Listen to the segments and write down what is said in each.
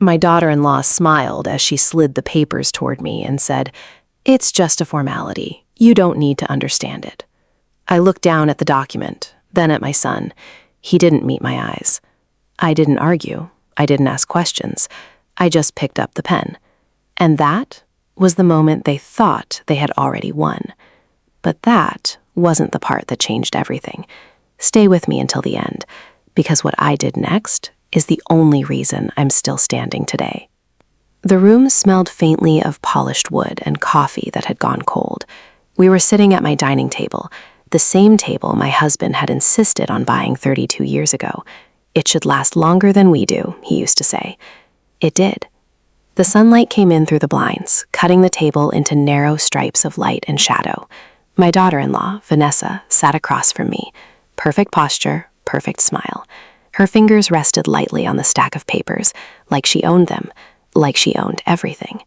My daughter-in-law smiled as she slid the papers toward me and said, "It's just a formality. You don't need to understand it." I looked down at the document, then at my son. He didn't meet my eyes. I didn't argue. I didn't ask questions. I just picked up the pen. And that was the moment they thought they had already won. But that wasn't the part that changed everything. Stay with me until the end, because what I did next is the only reason I'm still standing today. The room smelled faintly of polished wood and coffee that had gone cold. We were sitting at my dining table, the same table my husband had insisted on buying 32 years ago. It should last longer than we do, he used to say. It did. The sunlight came in through the blinds, cutting the table into narrow stripes of light and shadow. My daughter-in-law, Vanessa, sat across from me. Perfect posture, perfect smile. Her fingers rested lightly on the stack of papers, like she owned them, like she owned everything.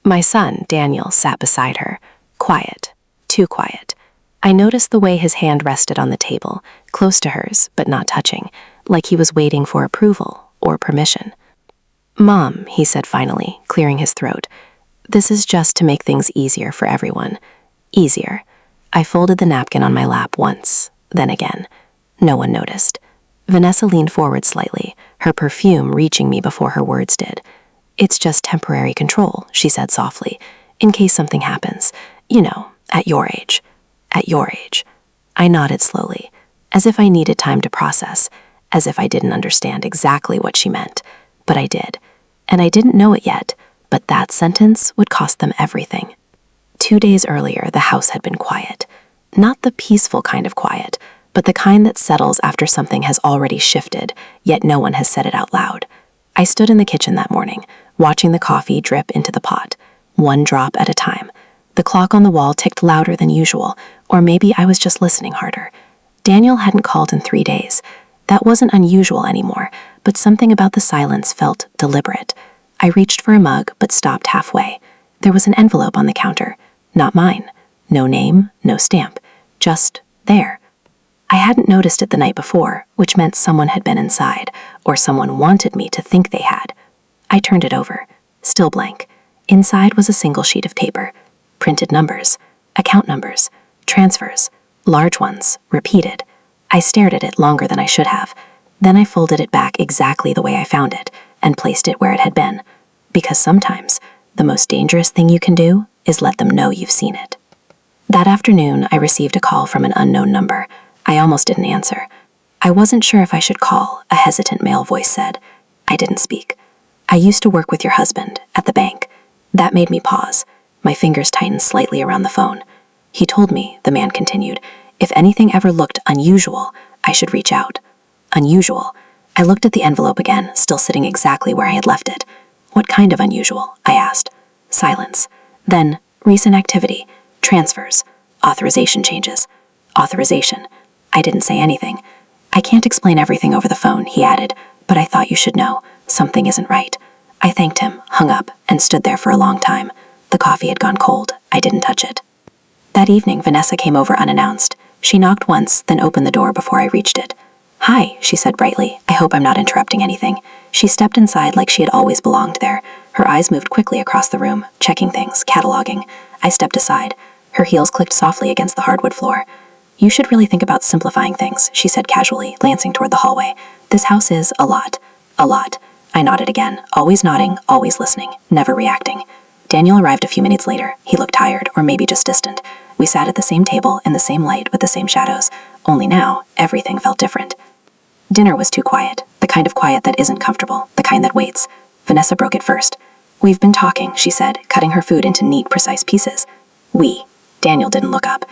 My son, Daniel, sat beside her, quiet, too quiet. I noticed the way his hand rested on the table, close to hers, but not touching, like he was waiting for approval or permission. "Mom," he said finally, clearing his throat, "this is just to make things easier for everyone. Easier." I folded the napkin on my lap once, then again. No one noticed. Vanessa leaned forward slightly, her perfume reaching me before her words did. "It's just temporary control," she said softly, "in case something happens. You know, at your age." At your age. I nodded slowly, as if I needed time to process, as if I didn't understand exactly what she meant. But I did. And I didn't know it yet, but that sentence would cost them everything. 2 days earlier, the house had been quiet. Not the peaceful kind of quiet, but the kind that settles after something has already shifted, yet no one has said it out loud. I stood in the kitchen that morning, watching the coffee drip into the pot, one drop at a time. The clock on the wall ticked louder than usual, or maybe I was just listening harder. Daniel hadn't called in 3 days. That wasn't unusual anymore, but something about the silence felt deliberate. I reached for a mug, but stopped halfway. There was an envelope on the counter. Not mine. No name, no stamp. Just there. I hadn't noticed it the night before, which meant someone had been inside, or someone wanted me to think they had. I turned it over. Still blank. Inside was a single sheet of paper. Printed numbers. Account numbers. Transfers. Large ones. Repeated. I stared at it longer than I should have. Then I folded it back exactly the way I found it, and placed it where it had been. Because sometimes, the most dangerous thing you can do is let them know you've seen it. That afternoon, I received a call from an unknown number. I almost didn't answer. I wasn't sure if I should call, a hesitant male voice said. I didn't speak. "I used to work with your husband, at the bank." That made me pause. My fingers tightened slightly around the phone. "He told me," the man continued, "if anything ever looked unusual, I should reach out." Unusual. I looked at the envelope again, still sitting exactly where I had left it. "What kind of unusual?" I asked. Silence. Then, recent activity. Transfers. Authorization changes. Authorization. I didn't say anything. "I can't explain everything over the phone," he added, "but I thought you should know. Something isn't right." I thanked him, hung up, and stood there for a long time. The coffee had gone cold. I didn't touch it. That evening, Vanessa came over unannounced. She knocked once, then opened the door before I reached it. "Hi," she said brightly. "I hope I'm not interrupting anything." She stepped inside like she had always belonged there. Her eyes moved quickly across the room, checking things, cataloging. I stepped aside. Her heels clicked softly against the hardwood floor. "You should really think about simplifying things," she said casually, glancing toward the hallway. "This house is a lot. A lot." I nodded again, always nodding, always listening, never reacting. Daniel arrived a few minutes later. He looked tired, or maybe just distant. We sat at the same table, in the same light, with the same shadows. Only now, everything felt different. Dinner was too quiet, the kind of quiet that isn't comfortable, the kind that waits. Vanessa broke it first. "We've been talking," she said, cutting her food into neat, precise pieces. "We." Daniel didn't look up.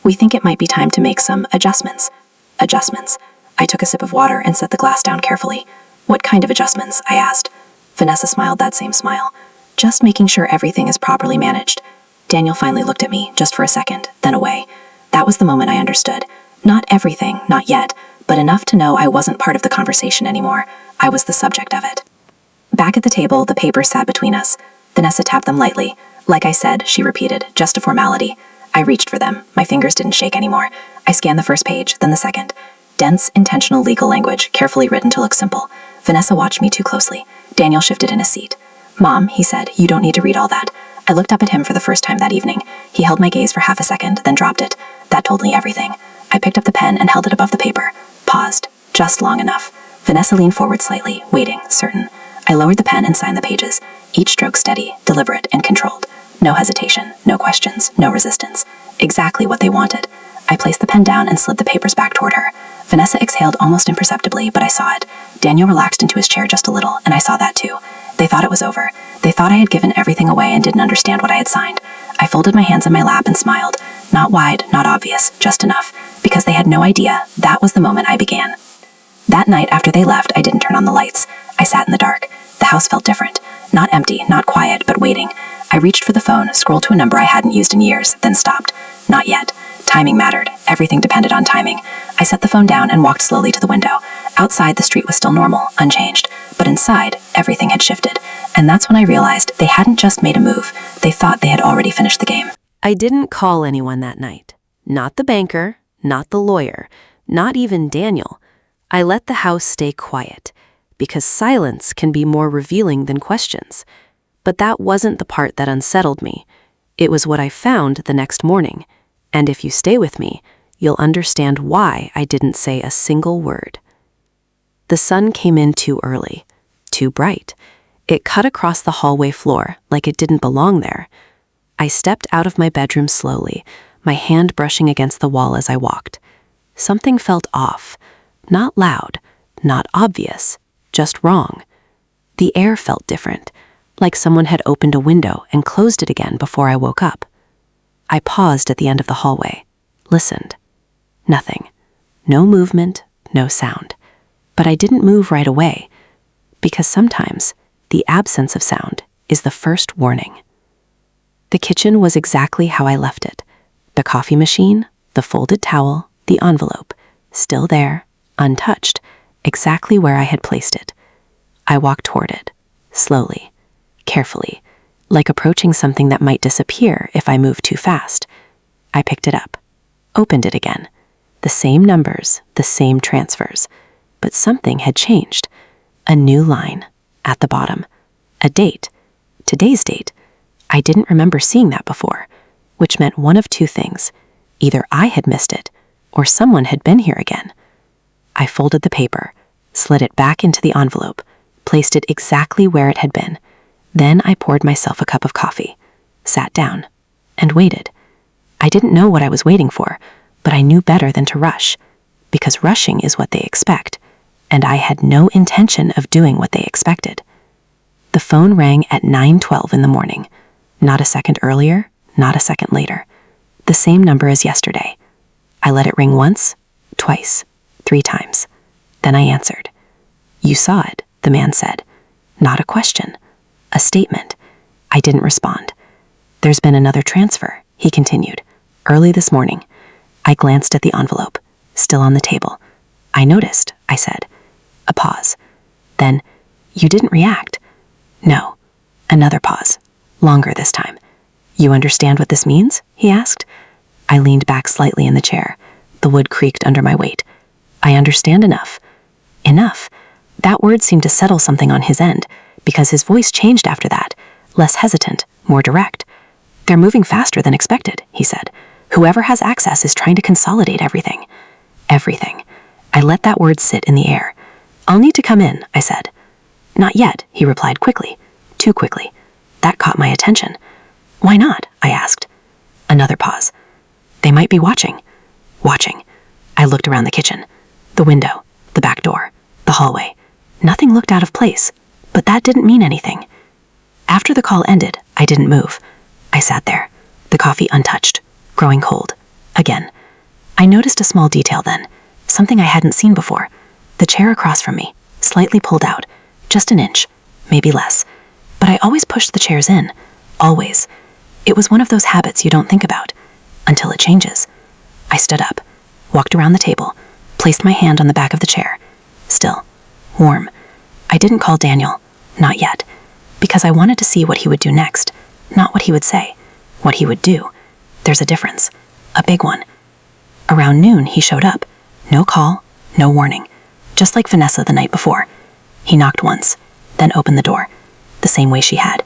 "We think it might be time to make some adjustments." Adjustments. I took a sip of water and set the glass down carefully. "What kind of adjustments?" I asked. Vanessa smiled that same smile. "Just making sure everything is properly managed." Daniel finally looked at me, just for a second, then away. That was the moment I understood. Not everything, not yet, but enough to know I wasn't part of the conversation anymore. I was the subject of it. Back at the table, the papers sat between us. Vanessa tapped them lightly. "Like I said," she repeated, "just a formality." I reached for them. My fingers didn't shake anymore. I scanned the first page, then the second. Dense, intentional legal language, carefully written to look simple. Vanessa watched me too closely. Daniel shifted in his seat. "Mom," he said, "you don't need to read all that." I looked up at him for the first time that evening. He held my gaze for half a second, then dropped it. That told me everything. I picked up the pen and held it above the paper. Paused. Just long enough. Vanessa leaned forward slightly, waiting, certain. I lowered the pen and signed the pages. Each stroke steady, deliberate, and controlled. No hesitation, no questions, no resistance. Exactly what they wanted. I placed the pen down and slid the papers back toward her. Vanessa exhaled almost imperceptibly, but I saw it. Daniel relaxed into his chair just a little, and I saw that too. They thought it was over. They thought I had given everything away and didn't understand what I had signed. I folded my hands in my lap and smiled. Not wide, not obvious, just enough. Because they had no idea, that was the moment I began. That night after they left, I didn't turn on the lights. I sat in the dark. The house felt different. Not empty, not quiet, but waiting. I reached for the phone, scrolled to a number I hadn't used in years, then stopped. Not yet. Timing mattered. Everything depended on timing. I set the phone down and walked slowly to the window. Outside, the street was still normal, unchanged. But inside, everything had shifted. And that's when I realized they hadn't just made a move. They thought they had already finished the game. I didn't call anyone that night. Not the banker, not the lawyer, not even Daniel. I let the house stay quiet, because silence can be more revealing than questions. But that wasn't the part that unsettled me. It was what I found the next morning. And if you stay with me, you'll understand why I didn't say a single word. The sun came in too early, too bright. It cut across the hallway floor like it didn't belong there. I stepped out of my bedroom slowly, my hand brushing against the wall as I walked. Something felt off. Not loud, not obvious, just wrong. The air felt different, like someone had opened a window and closed it again before I woke up. I paused at the end of the hallway, listened. Nothing. No movement, no sound. But I didn't move right away, because sometimes the absence of sound is the first warning. The kitchen was exactly how I left it. The coffee machine, the folded towel, the envelope, still there, untouched, exactly where I had placed it. I walked toward it, slowly, carefully, like approaching something that might disappear if I moved too fast. I picked it up, opened it again. The same numbers, the same transfers, but something had changed. A new line, at the bottom. A date, today's date. I didn't remember seeing that before, which meant one of two things. Either I had missed it, or someone had been here again. I folded the paper, slid it back into the envelope, placed it exactly where it had been. Then I poured myself a cup of coffee, sat down, and waited. I didn't know what I was waiting for, but I knew better than to rush, because rushing is what they expect, and I had no intention of doing what they expected. The phone rang at 9:12 in the morning. Not a second earlier, not a second later. The same number as yesterday. I let it ring once, twice, 3 times. Then I answered. "You saw it," the man said. Not a question, a statement. I didn't respond. "There's been another transfer," he continued. "Early this morning." I glanced at the envelope, still on the table. "I noticed," I said. A pause. Then, "You didn't react." "No." Another pause, longer this time. "You understand what this means?" he asked. I leaned back slightly in the chair. The wood creaked under my weight. "I understand enough." Enough. That word seemed to settle something on his end, because his voice changed after that, less hesitant, more direct. "They're moving faster than expected," he said. "Whoever has access is trying to consolidate everything." Everything. I let that word sit in the air. "I'll need to come in," I said. "Not yet," he replied quickly. Too quickly. That caught my attention. "Why not?" I asked. Another pause. "They might be watching." Watching. I looked around the kitchen. The window, the back door, the hallway. Nothing looked out of place, but that didn't mean anything. After the call ended, I didn't move. I sat there, the coffee untouched, growing cold. Again. I noticed a small detail then, something I hadn't seen before. The chair across from me, slightly pulled out, just an inch, maybe less. But I always pushed the chairs in, always. It was one of those habits you don't think about, until it changes. I stood up, walked around the table, placed my hand on the back of the chair. Still, warm. I didn't call Daniel, not yet, because I wanted to see what he would do next, not what he would say, what he would do. There's a difference, a big one. Around noon, he showed up. No call, no warning, just like Vanessa the night before. He knocked once, then opened the door, the same way she had.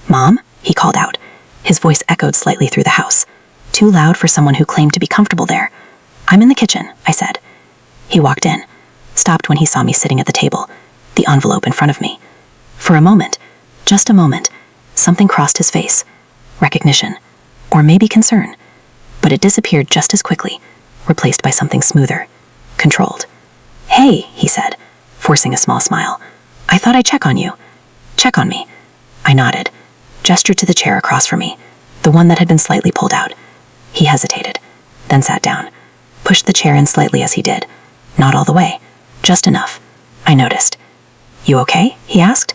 "Mom?" he called out. His voice echoed slightly through the house, too loud for someone who claimed to be comfortable there. "I'm in the kitchen," I said. He walked in, stopped when he saw me sitting at the table, the envelope in front of me. For a moment, just a moment, something crossed his face. Recognition, or maybe concern. But it disappeared just as quickly, replaced by something smoother, controlled. "Hey," he said, forcing a small smile. "I thought I'd check on you." "Check on me." I nodded, gestured to the chair across from me, the one that had been slightly pulled out. He hesitated, then sat down, pushed the chair in slightly as he did. Not all the way, just enough. I noticed. "You okay?" he asked.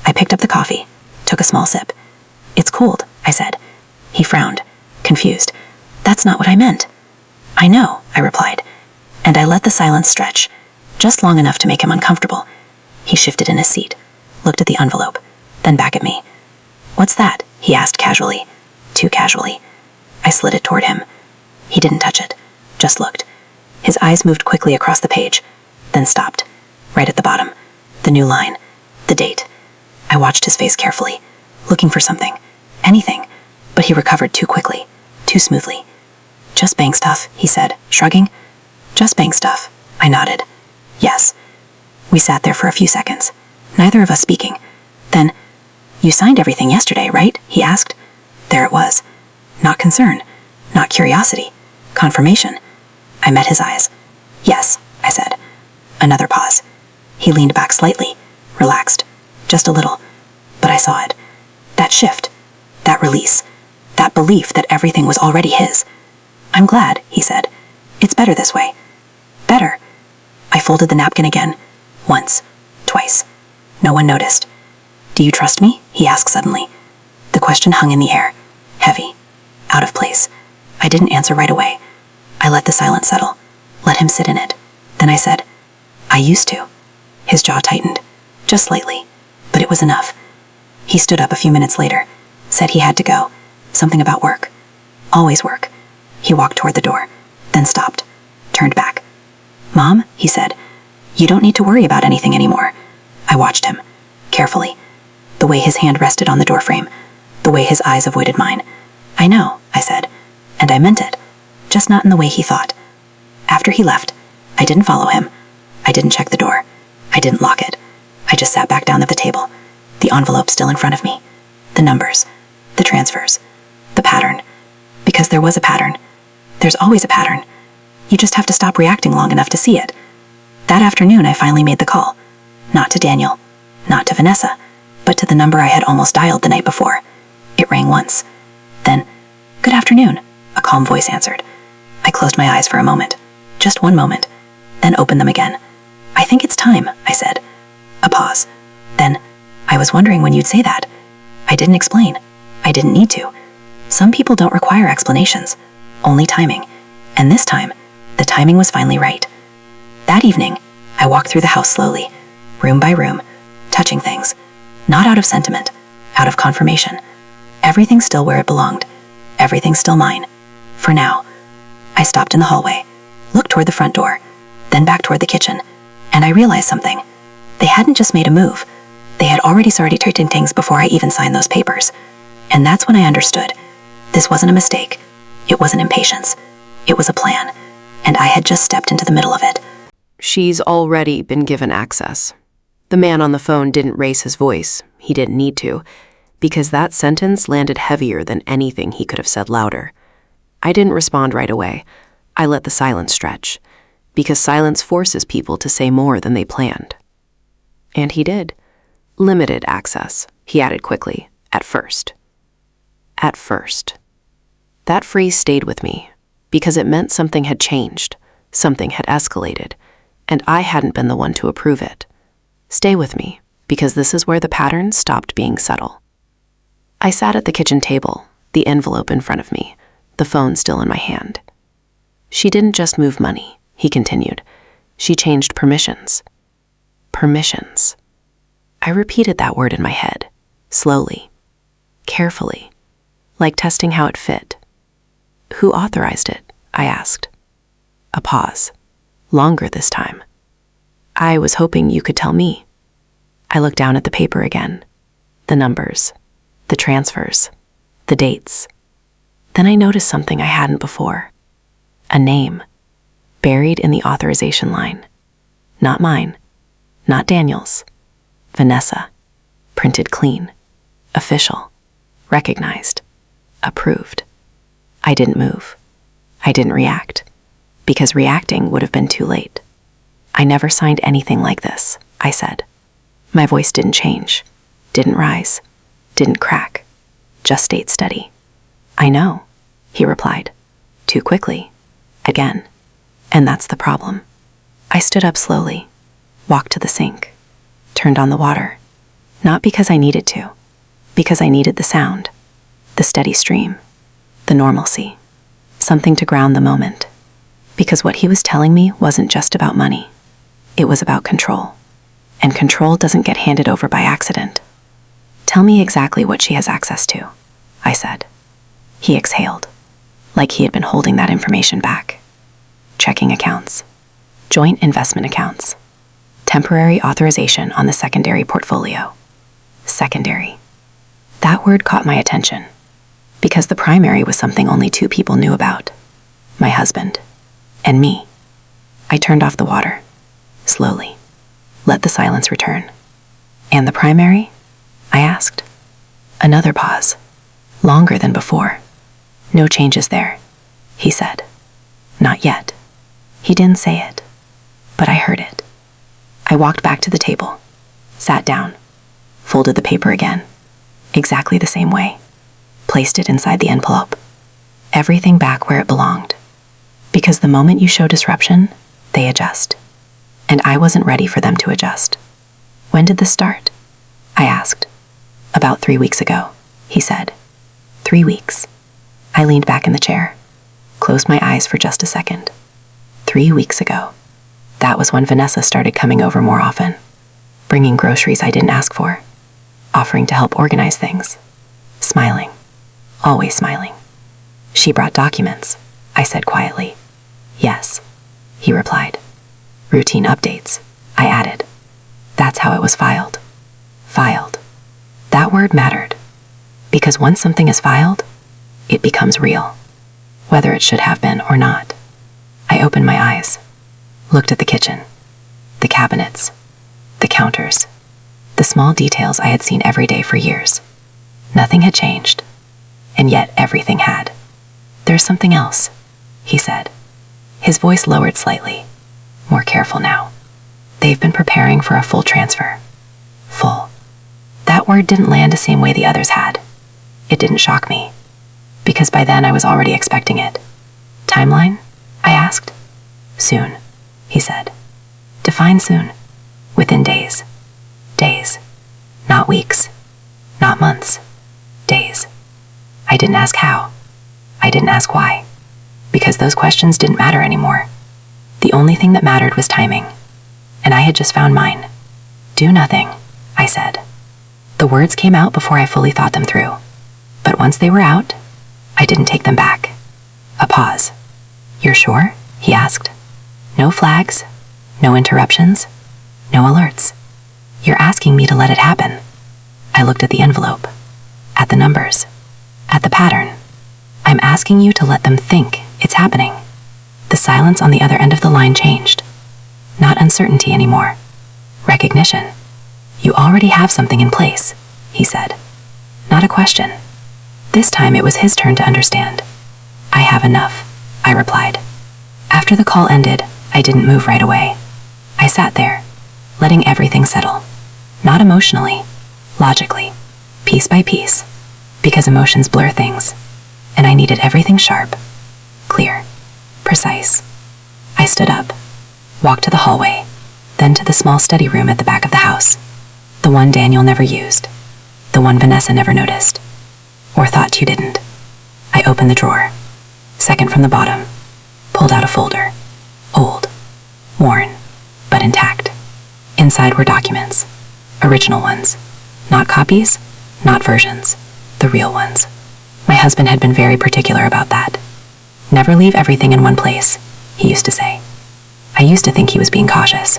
I picked up the coffee, took a small sip. "It's cold," I said. He frowned, confused. "That's not what I meant." "I know," I replied, and I let the silence stretch, just long enough to make him uncomfortable. He shifted in his seat, looked at the envelope, then back at me. "What's that?" he asked casually, too casually. I slid it toward him. He didn't touch it, just looked. His eyes moved quickly across the page, then stopped, right at the bottom. The new line, the date. I watched his face carefully, looking for something, anything, but he recovered too quickly, too smoothly. "Just bank stuff," he said, shrugging. "Just bank stuff," I nodded. "Yes." We sat there for a few seconds, neither of us speaking. Then, "You signed everything yesterday, right?" he asked. There it was. Not concern, not curiosity, confirmation. I met his eyes. "Yes," I said. Another pause. He leaned back slightly, relaxed, just a little, but I saw it. That shift, that release, that belief that everything was already his. "I'm glad," he said. "It's better this way." Better. I folded the napkin again, once, twice. No one noticed. "Do you trust me?" he asked suddenly. The question hung in the air, heavy, out of place. I didn't answer right away. I let the silence settle, let him sit in it. Then I said, "I used to." His jaw tightened, just slightly, but it was enough. He stood up a few minutes later, said he had to go, something about work. Always work. He walked toward the door, then stopped, turned back. "Mom," he said, "you don't need to worry about anything anymore." I watched him, carefully, the way his hand rested on the doorframe, the way his eyes avoided mine. "I know," I said, and I meant it, just not in the way he thought. After he left, I didn't follow him. I didn't check the door. I didn't lock it. I just sat back down at the table, the envelope still in front of me, the numbers, the transfers, the pattern. Because there was a pattern. There's always a pattern. You just have to stop reacting long enough to see it. That afternoon, I finally made the call. Not to Daniel, not to Vanessa, but to the number I had almost dialed the night before. It rang once. Then, "Good afternoon," a calm voice answered. I closed my eyes for a moment, just one moment, then opened them again. "I think it's time," I said. A pause. Then, "I was wondering when you'd say that." I didn't explain. I didn't need to. Some people don't require explanations, only timing. And this time, the timing was finally right. That evening, I walked through the house slowly, room by room, touching things. Not out of sentiment, out of confirmation. Everything still where it belonged. Everything still mine. For now. I stopped in the hallway, looked toward the front door, then back toward the kitchen, and I realized something. They hadn't just made a move. They had already started treating things before I even signed those papers. And that's when I understood. This wasn't a mistake. It wasn't impatience. It was a plan. And I had just stepped into the middle of it. She's already been given access. The man on the phone didn't raise his voice. He didn't need to, because that sentence landed heavier than anything he could have said louder. I didn't respond right away. I let the silence stretch, because silence forces people to say more than they planned. And he did. Limited access, he added quickly, at first. At first. That phrase stayed with me, because it meant something had changed, something had escalated, and I hadn't been the one to approve it. Stay with me, because this is where the pattern stopped being subtle. I sat at the kitchen table, the envelope in front of me, the phone still in my hand. She didn't just move money, he continued. She changed permissions. Permissions. I repeated that word in my head, slowly, carefully, like testing how it fit. Who authorized it? I asked. A pause. Longer this time. I was hoping you could tell me. I looked down at the paper again. The numbers, the transfers, the dates. Then I noticed something I hadn't before. A name, buried in the authorization line. Not mine, not Daniel's. Vanessa. Printed clean. Official. Recognized. Approved. I didn't move. I didn't react. Because reacting would have been too late. I never signed anything like this, I said. My voice didn't change, didn't rise, didn't crack, just stayed steady. I know, he replied. Too quickly. Again. And that's the problem. I stood up slowly, walked to the sink, turned on the water. Not because I needed to, because I needed the sound, the steady stream, the normalcy, something to ground the moment. Because what he was telling me wasn't just about money. It was about control. And control doesn't get handed over by accident. Tell me exactly what she has access to, I said. He exhaled, like he had been holding that information back. Checking accounts, joint investment accounts, temporary authorization on the secondary portfolio. Secondary. That word caught my attention, because the primary was something only two people knew about. My husband, and me. I turned off the water, slowly. Let the silence return. And the primary? I asked. Another pause, longer than before. No changes there, he said. Not yet. He didn't say it, but I heard it. I walked back to the table, sat down, folded the paper again, exactly the same way, placed it inside the envelope. Everything back where it belonged. Because the moment you show disruption, they adjust. And I wasn't ready for them to adjust. When did this start? I asked. About 3 weeks ago, he said. 3 weeks. I leaned back in the chair, closed my eyes for just a second. 3 weeks ago. That was when Vanessa started coming over more often, bringing groceries I didn't ask for, offering to help organize things, smiling, always smiling. She brought documents, I said quietly. Yes, he replied. Routine updates, I added. That's how it was filed. Filed. That word mattered, because once something is filed, it becomes real, whether it should have been or not. I opened my eyes, looked at the kitchen, the cabinets, the counters, the small details I had seen every day for years. Nothing had changed, and yet everything had. There's something else, he said. His voice lowered slightly, more careful now. They've been preparing for a full transfer. Full. That word didn't land the same way the others had. It didn't shock me, because by then I was already expecting it. Timeline? I asked. Soon, he said. Define soon. Within days. Days. Not weeks. Not months. Days. I didn't ask how. I didn't ask why. Because those questions didn't matter anymore. The only thing that mattered was timing. And I had just found mine. Do nothing, I said. The words came out before I fully thought them through. But once they were out, I didn't take them back. A pause. You're sure? He asked. No flags, no interruptions, no alerts. You're asking me to let it happen. I looked at the envelope, at the numbers, at the pattern. I'm asking you to let them think it's happening. The silence on the other end of the line changed. Not uncertainty anymore. Recognition. You already have something in place, he said. Not a question. This time it was his turn to understand. I have enough, I replied. After the call ended, I didn't move right away. I sat there, letting everything settle. Not emotionally, logically, piece by piece, because emotions blur things, and I needed everything sharp, clear, precise. I stood up, walked to the hallway, then to the small study room at the back of the house, the one Daniel never used, the one Vanessa never noticed, or thought you didn't. I opened the drawer, second from the bottom, pulled out a folder, old, worn, but intact. Inside were documents, original ones, not copies, not versions, the real ones. My husband had been very particular about that. Never leave everything in one place, he used to say. I used to think he was being cautious,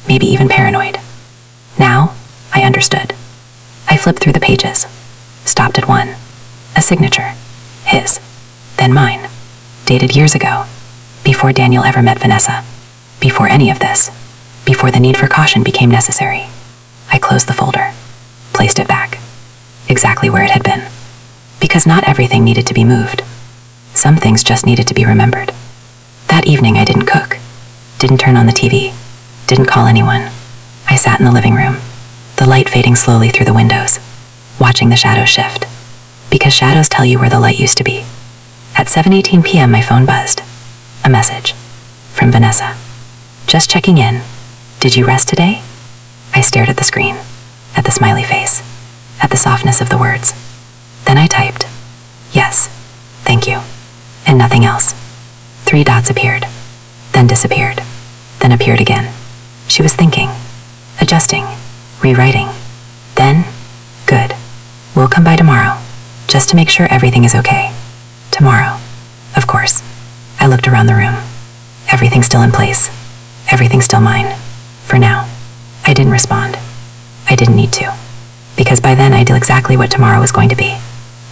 maybe even paranoid. Now, I understood. I flipped through the pages, stopped at one. A signature. His. Then mine. Dated years ago. Before Daniel ever met Vanessa. Before any of this. Before the need for caution became necessary. I closed the folder. Placed it back. Exactly where it had been. Because not everything needed to be moved. Some things just needed to be remembered. That evening I didn't cook. Didn't turn on the TV. Didn't call anyone. I sat in the living room, the light fading slowly through the windows, watching the shadows shift. Because shadows tell you where the light used to be. At 7:18 p.m. my phone buzzed. A message. From Vanessa. Just checking in. Did you rest today? I stared at the screen, at the smiley face, at the softness of the words. Then I typed, yes, thank you, and nothing else. 3 dots appeared, then disappeared, then appeared again. She was thinking, adjusting, rewriting. Then, good. We'll come by tomorrow, just to make sure everything is okay. Tomorrow, of course. I looked around the room. Everything's still in place. Everything's still mine. For now. I didn't respond. I didn't need to. Because by then I knew exactly what tomorrow was going to be.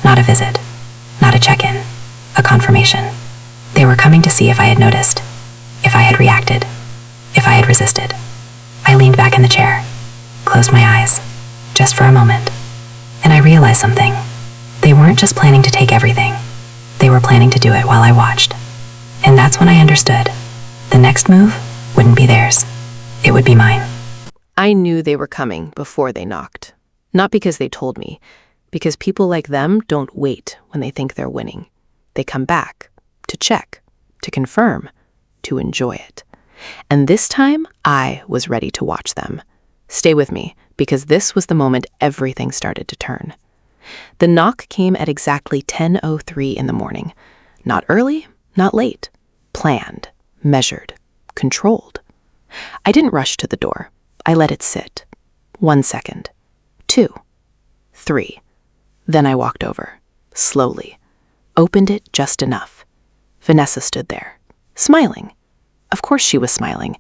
Not a visit. Not a check-in. A confirmation. They were coming to see if I had noticed. If I had reacted. If I had resisted. I leaned back in the chair. Closed my eyes. Just for a moment. And I realized something. They weren't just planning to take everything. They were planning to do it while I watched. And that's when I understood. The next move wouldn't be theirs. It would be mine. I knew they were coming before they knocked. Not because they told me, because people like them don't wait when they think they're winning. They come back to check, to confirm, to enjoy it. And this time, I was ready to watch them. Stay with me, because this was the moment everything started to turn. The knock came at exactly 10:03 in the morning. Not early, not late. Planned, measured, controlled. I didn't rush to the door. I let it sit. 1 second. 2. 3. Then I walked over, slowly. Opened it just enough. Vanessa stood there, smiling. Of course she was smiling.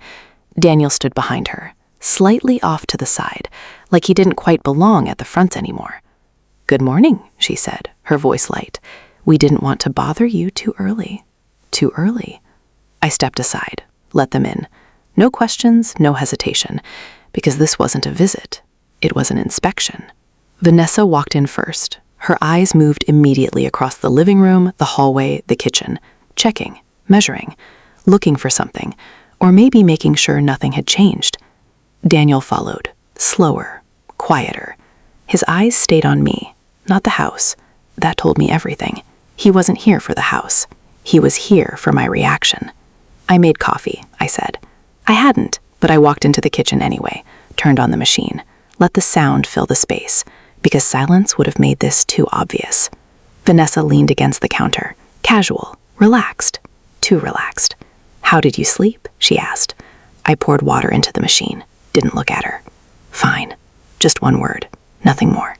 Daniel stood behind her, slightly off to the side, like he didn't quite belong at the front anymore. "Good morning," she said, her voice light. "We didn't want to bother you too early." Too early. I stepped aside, let them in. No questions, no hesitation, because this wasn't a visit. It was an inspection. Vanessa walked in first. Her eyes moved immediately across the living room, the hallway, the kitchen, checking, measuring, looking for something, or maybe making sure nothing had changed. Daniel followed, slower, quieter. His eyes stayed on me, not the house. That told me everything. He wasn't here for the house. He was here for my reaction. "I made coffee," I said. I hadn't, but I walked into the kitchen anyway, turned on the machine, let the sound fill the space, because silence would have made this too obvious. Vanessa leaned against the counter, casual, relaxed, too relaxed. "How did you sleep?" she asked. I poured water into the machine, didn't look at her. "Fine." Just one word, nothing more.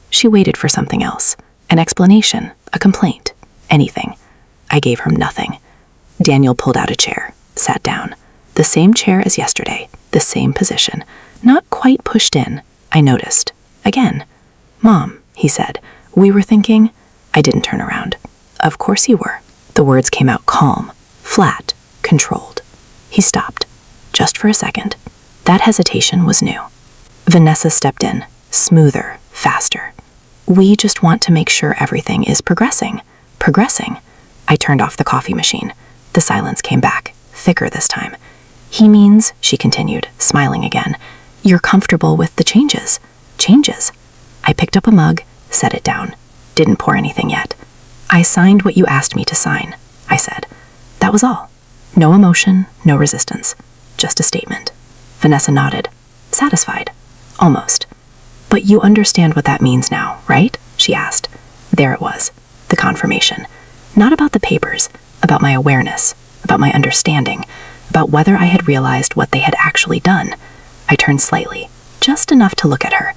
She waited for something else, an explanation, a complaint, anything. I gave her nothing. Daniel pulled out a chair, sat down. The same chair as yesterday, the same position, not quite pushed in, I noticed. Again. "Mom," he said, "we were thinking—" I didn't turn around. "Of course you were." The words came out calm, flat, controlled. He stopped, just for a second. That hesitation was new. Vanessa stepped in, smoother, faster. "We just want to make sure everything is progressing." Progressing. I turned off the coffee machine. The silence came back, thicker this time. "He means," she continued, smiling again, "you're comfortable with the changes." Changes. I picked up a mug, set it down. Didn't pour anything yet. "I signed what you asked me to sign," I said. That was all. No emotion, no resistance. Just a statement. Vanessa nodded. Satisfied. Almost. "But you understand what that means now, right?" she asked. There it was. The confirmation. Not about the papers, about my awareness, about my understanding, about whether I had realized what they had actually done. I turned slightly, just enough to look at her.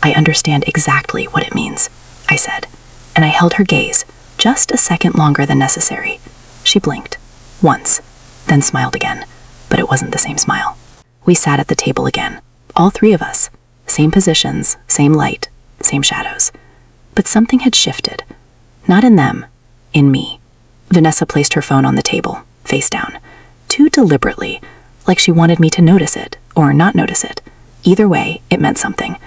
"I understand exactly what it means," I said, and I held her gaze just a second longer than necessary. She blinked, once, then smiled again, but it wasn't the same smile. We sat at the table again, all 3 of us, Same positions, same light, same shadows. But something had shifted. Not in them, in me. Vanessa placed her phone on the table, face down, too deliberately, like she wanted me to notice it or not notice it. Either way, it meant something.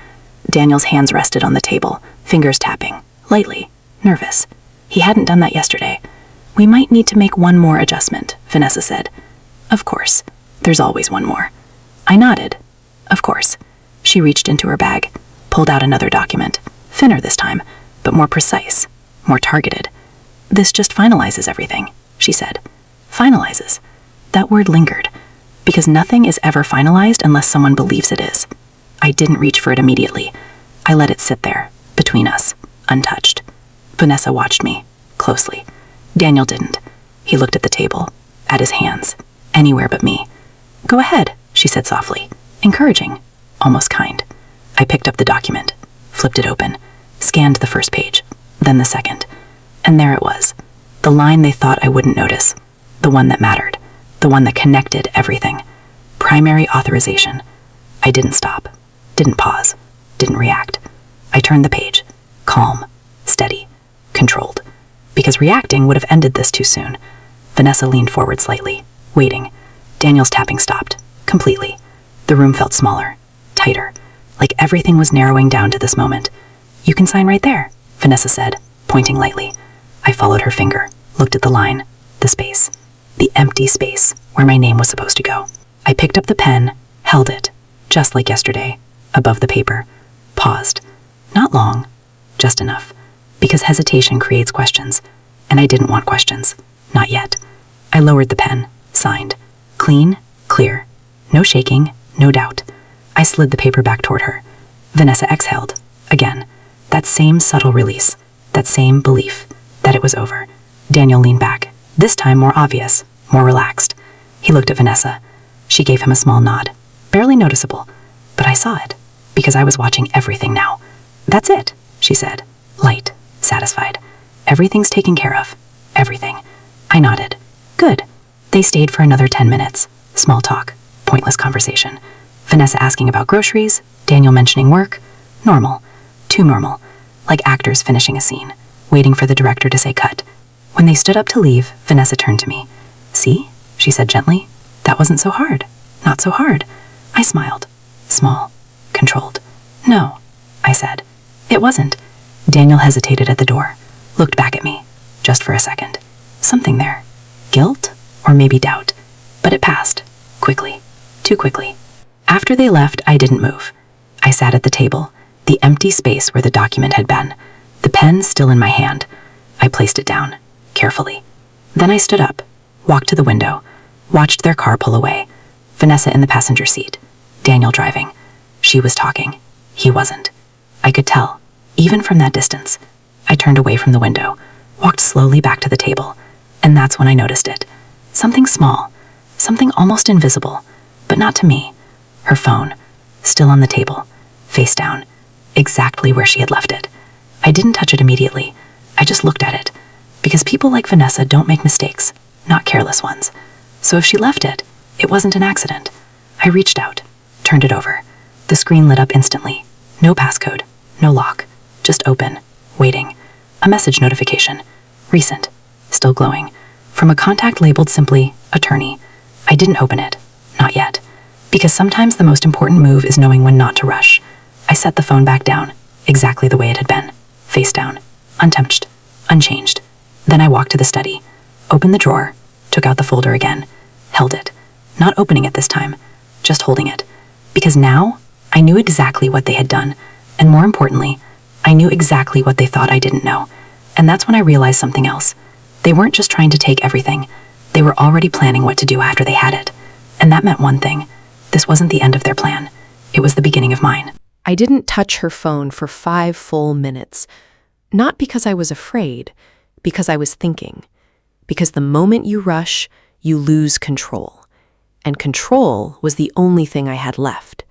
Daniel's hands rested on the table, fingers tapping, lightly, nervous. He hadn't done that yesterday. We might need to make one more adjustment, Vanessa said. Of course. There's always one more. I nodded. Of course. She reached into her bag, pulled out another document, thinner this time, but more precise, more targeted. This just finalizes everything, she said. Finalizes. That word lingered, because nothing is ever finalized unless someone believes it is. I didn't reach for it immediately. I let it sit there, between us, untouched. Vanessa watched me, closely. Daniel didn't. He looked at the table, at his hands, anywhere but me. Go ahead, she said softly, encouraging, almost kind. I picked up the document, flipped it open, scanned the first page, then the second. And there it was, the line they thought I wouldn't notice, the one that mattered, the one that connected everything. Primary authorization. I didn't stop, didn't pause, didn't react. I turned the page, calm, steady, controlled. Because reacting would have ended this too soon. Vanessa leaned forward slightly, waiting. Daniel's tapping stopped, completely. The room felt smaller, tighter, like everything was narrowing down to this moment. You can sign right there, Vanessa said, pointing lightly. I followed her finger, looked at the line, the space, the empty space where my name was supposed to go. I picked up the pen, held it, just like yesterday, above the paper, paused. Not long, just enough, because hesitation creates questions, and I didn't want questions, not yet. I lowered the pen, signed. Clean, clear, no shaking, no doubt. I slid the paper back toward her. Vanessa exhaled, again, that same subtle release, that same belief that it was over. Daniel leaned back, this time more obvious, more relaxed. He looked at Vanessa. She gave him a small nod, barely noticeable, but I saw it, because I was watching everything now. That's it, she said, light, satisfied. Everything's taken care of. Everything. I nodded. Good. They stayed for another 10 minutes. Small talk. Pointless conversation. Vanessa asking about groceries. Daniel mentioning work. Normal. Too normal. Like actors finishing a scene, waiting for the director to say cut. When they stood up to leave, Vanessa turned to me. See? She said gently. That wasn't so hard. Not so hard. I smiled. Small. Controlled. No, I said. It wasn't. Daniel hesitated at the door, looked back at me, just for a second. Something there. Guilt? Or maybe doubt. But it passed. Quickly. Too quickly. After they left, I didn't move. I sat at the table, the empty space where the document had been, the pen still in my hand. I placed it down, carefully. Then I stood up, walked to the window, watched their car pull away. Vanessa in the passenger seat, Daniel driving. She was talking. He wasn't. I could tell, even from that distance. I turned away from the window, walked slowly back to the table, and that's when I noticed it. Something small, something almost invisible, but not to me. Her phone, still on the table, face down, exactly where she had left it. I didn't touch it immediately. I just looked at it, because people like Vanessa don't make mistakes, not careless ones. So if she left it, it wasn't an accident. I reached out, turned it over. The screen lit up instantly. No passcode, no lock, just open, waiting. A message notification, recent, still glowing, from a contact labeled simply, attorney. I didn't open it, not yet, because sometimes the most important move is knowing when not to rush. I set the phone back down, exactly the way it had been, face down, untouched, unchanged. Then I walked to the study, opened the drawer, took out the folder again, held it, not opening it this time, just holding it, because now I knew exactly what they had done, and more importantly, I knew exactly what they thought I didn't know. And that's when I realized something else. They weren't just trying to take everything. They were already planning what to do after they had it. And that meant one thing. This wasn't the end of their plan. It was the beginning of mine. I didn't touch her phone for 5 full minutes. Not because I was afraid, because I was thinking. Because the moment you rush, you lose control. And control was the only thing I had left.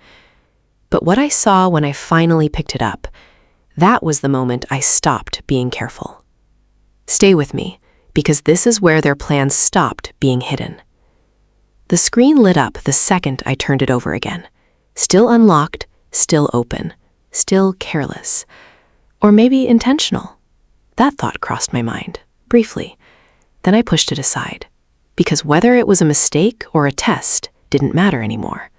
But what I saw when I finally picked it up, that was the moment I stopped being careful. Stay with me, because this is where their plans stopped being hidden. The screen lit up the second I turned it over again. Still unlocked, still open, still careless, or maybe intentional. That thought crossed my mind, briefly. Then I pushed it aside, because whether it was a mistake or a test didn't matter anymore.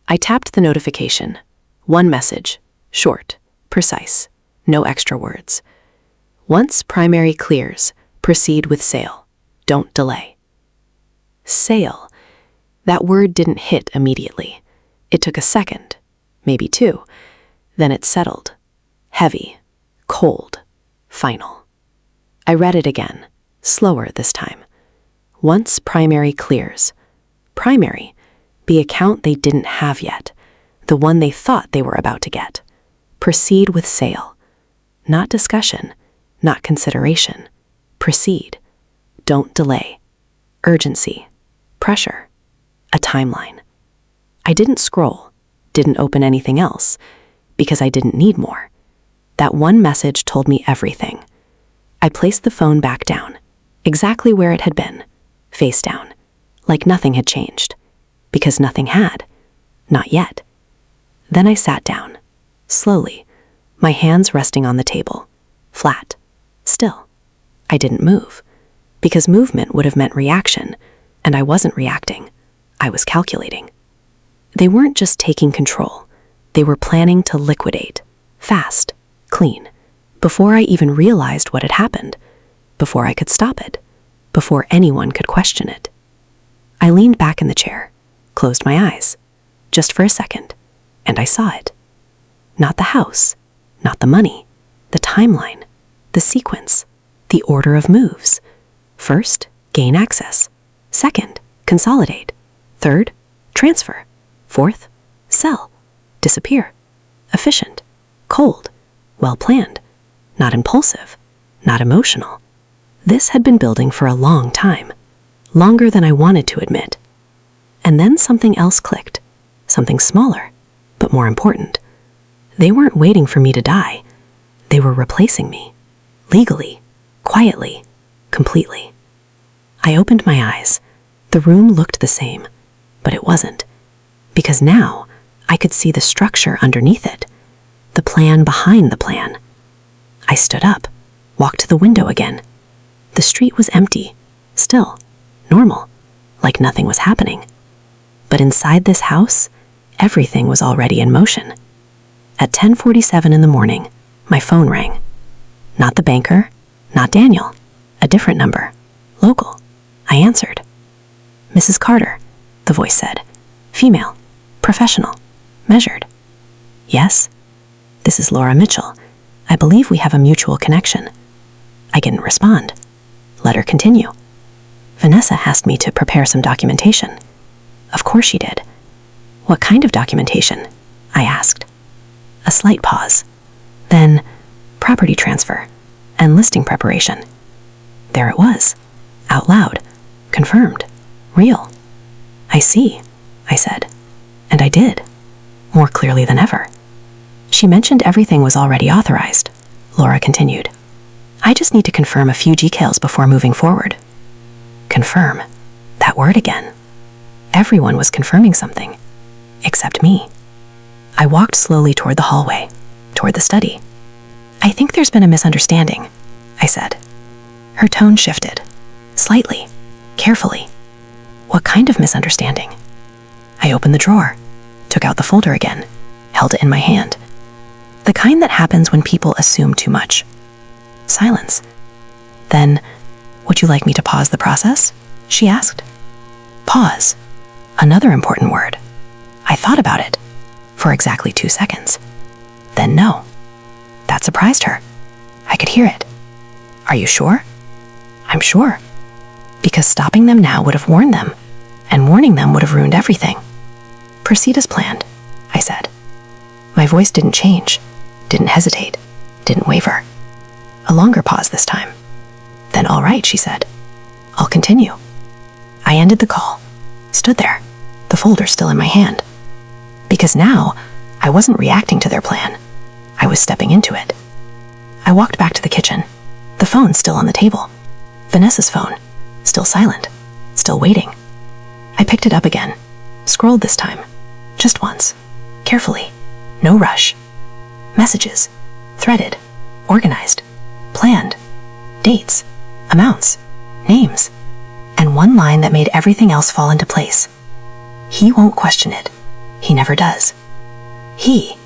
I tapped the notification. One message, short, precise, no extra words. Once primary clears, proceed with sale. Don't delay. Sale. That word didn't hit immediately. It took a second, maybe two. Then it settled. Heavy, cold, final. I read it again, slower this time. Once primary clears. Primary, the account they didn't have yet, the one they thought they were about to get. Proceed with sale. Not discussion, not consideration. Proceed. Don't delay. Urgency. Pressure. A timeline. I didn't scroll, didn't open anything else, because I didn't need more. That one message told me everything. I placed the phone back down, exactly where it had been, face down, like nothing had changed, because nothing had. Not yet. Then I sat down, slowly, my hands resting on the table, flat, still. I didn't move, because movement would have meant reaction, and I wasn't reacting. I was calculating. They weren't just taking control. They were planning to liquidate, fast, clean, before I even realized what had happened, before I could stop it, before anyone could question it. I leaned back in the chair, closed my eyes, just for a second, and I saw it. Not the house, not the money, the timeline, the sequence, the order of moves. First, gain access. Second, consolidate. Third, transfer. Fourth, sell. Disappear. Efficient. Cold. Well-planned. Not impulsive. Not emotional. This had been building for a long time. Longer than I wanted to admit. And then something else clicked. Something smaller, but more important. They weren't waiting for me to die. They were replacing me. Legally. Quietly. Completely. I opened my eyes. The room looked the same, but it wasn't. Because now, I could see the structure underneath it. The plan behind the plan. I stood up, walked to the window again. The street was empty, still, normal, like nothing was happening. But inside this house, everything was already in motion. At 10:47 in the morning, my phone rang. Not the banker, not Daniel, a different number, local. I answered. Mrs. Carter, the voice said. Female, professional, measured. Yes, this is Laura Mitchell. I believe we have a mutual connection. I didn't respond. Let her continue. Vanessa asked me to prepare some documentation. Of course she did. What kind of documentation? I asked. A slight pause. Then, property transfer and listing preparation. There it was, out loud, confirmed, real. I see, I said, and I did, more clearly than ever. She mentioned everything was already authorized, Laura continued. I just need to confirm a few details before moving forward. Confirm, that word again. Everyone was confirming something, except me. I walked slowly toward the hallway, toward the study. I think there's been a misunderstanding, I said. Her tone shifted, slightly, carefully. What kind of misunderstanding? I opened the drawer, took out the folder again, held it in my hand. The kind that happens when people assume too much. Silence. Then, would you like me to pause the process? She asked. Pause. Another important word. I thought about it for exactly 2 seconds. Then no. That surprised her. I could hear it. Are you sure? I'm sure. Because stopping them now would have warned them, and warning them would have ruined everything. Proceed as planned, I said. My voice didn't change, didn't hesitate, didn't waver. A longer pause this time. Then all right, she said. I'll continue. I ended the call, stood there, the folder still in my hand. Because now, I wasn't reacting to their plan. I was stepping into it. I walked back to the kitchen, the phone still on the table. Vanessa's phone, still silent, still waiting. I picked it up again, scrolled this time, just once, carefully, No rush. Messages. Threaded. Organized. Planned. Dates. Amounts. Names. And one line that made everything else fall into place. He won't question it. He never does. He.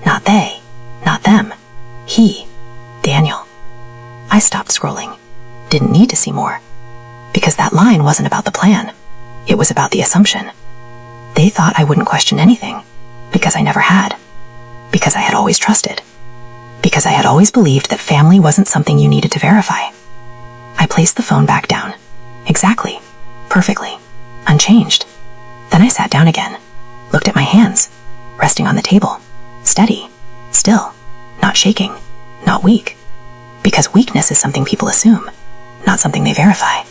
Not they. Not them. He. Daniel. I stopped scrolling. Didn't need to see more. Because that line wasn't about the plan. It was about the assumption. They thought I wouldn't question anything. Because I never had. Because I had always trusted. Because I had always believed that family wasn't something you needed to verify. I placed the phone back down. Exactly. Perfectly. Unchanged. Then I sat down again. Looked at my hands. Resting on the table. Steady. Still. Not shaking. Not weak. Because weakness is something people assume. Not something they verify.